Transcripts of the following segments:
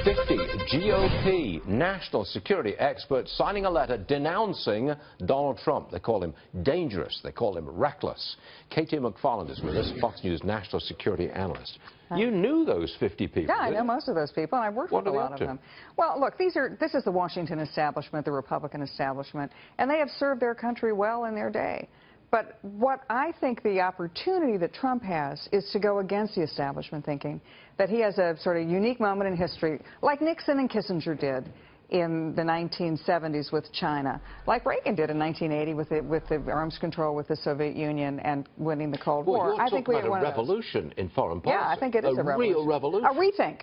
50 GOP national security experts signing a letter denouncing Donald Trump. They call him dangerous. They call him reckless. Katie McFarland is with us, Fox News national security analyst. You knew those 50 people. Yeah, I know most of those people, and I've worked with a lot of them. Well, look, this is the Washington establishment, the Republican establishment, and they have served their country well in their day. But what I think the opportunity that Trump has is to go against the establishment thinking, that he has a sort of unique moment in history, like Nixon and Kissinger did in the 1970s with China, like Reagan did in 1980 with the arms control with the Soviet Union and winning the Cold War. I think we had a revolution in foreign policy. Yeah, I think it is a revolution. Real revolution.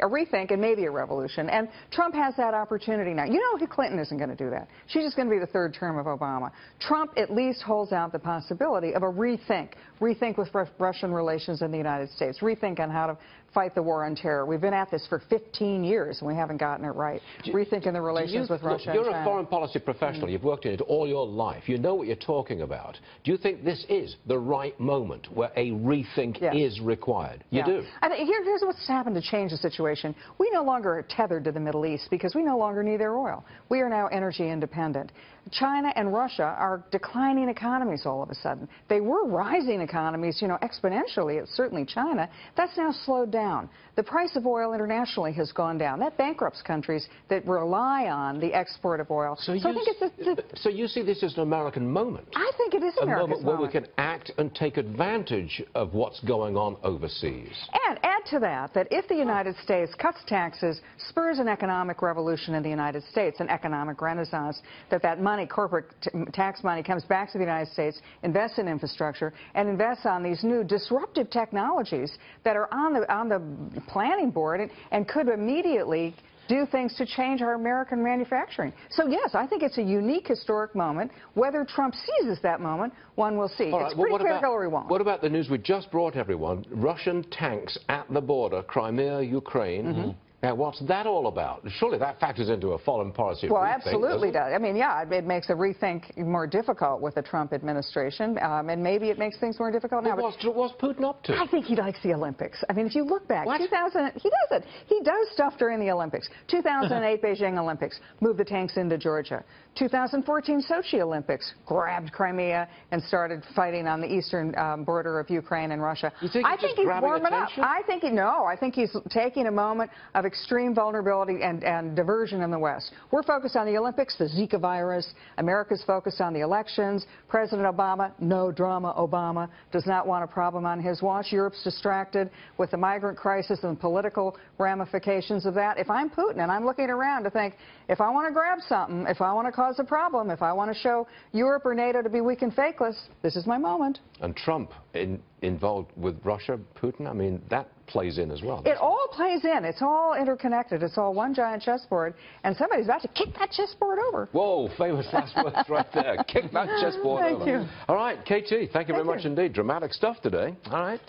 A rethink, and maybe a revolution. And Trump has that opportunity now. You know, Clinton isn't going to do that. She's just going to be the third term of Obama. Trump at least holds out the possibility of a rethink with Russian relations in the United States, rethink on how to fight the war on terror. We've been at this for 15 years, and we haven't gotten it right. Rethinking the relations with Russia and China. You're a foreign policy professional. You've worked in it all your life. You know what you're talking about. Do you think this is the right moment where a rethink is required? You do? I think here's what's happened to change the situation. We no longer are tethered to the Middle East because we no longer need their oil. We are now energy independent. China and Russia are declining economies all of a sudden. They were rising economies, you know, exponentially. It's certainly China. That's now slowed down. The price of oil internationally has gone down. That bankrupts countries that rely on the export of oil. So you see this as an American moment? I think it is an American moment. A moment where we can act and take advantage of what's going on overseas. And add to that if the United States cuts taxes, spurs an economic revolution in the United States, an economic renaissance, that money, corporate tax money, comes back to the United States, invests in infrastructure, and invests on these new disruptive technologies that are on the planning board and could immediately do things to change our American manufacturing. So, yes, I think it's a unique historic moment. Whether Trump seizes that moment, one will see. It's pretty clear Hillary won't. What about the news we just brought everyone? Russian tanks at the border, Crimea, Ukraine. Now, what's that all about? Surely that factors into a foreign policy. Well, absolutely does. I mean, yeah, it makes a rethink more difficult with the Trump administration, and maybe it makes things more difficult now. What's Putin up to? I think he likes the Olympics. I mean, if you look back, 2000, he does it. He does stuff during the Olympics. 2008 Beijing Olympics, moved the tanks into Georgia. 2014 Sochi Olympics, grabbed Crimea and started fighting on the eastern border of Ukraine and Russia. You think he's warming up? I think he's taking a moment of extreme vulnerability and diversion in the West. We're focused on the Olympics, the Zika virus. America's focused on the elections. President Obama, no drama. Obama does not want a problem on his watch. Europe's distracted with the migrant crisis and political ramifications of that. If I'm Putin and I'm looking around to think, if I want to grab something, if I want to cause a problem, if I want to show Europe or NATO to be weak and fakeless, this is my moment. And Trump involved with Russia, Putin, I mean, that plays in as well. It all plays in. It's all interconnected. It's all one giant chessboard, and somebody's about to kick that chessboard over. Whoa, famous last words right there. Kick that chessboard over. Thank you. All right, KT, thank you very much indeed. Dramatic stuff today. All right.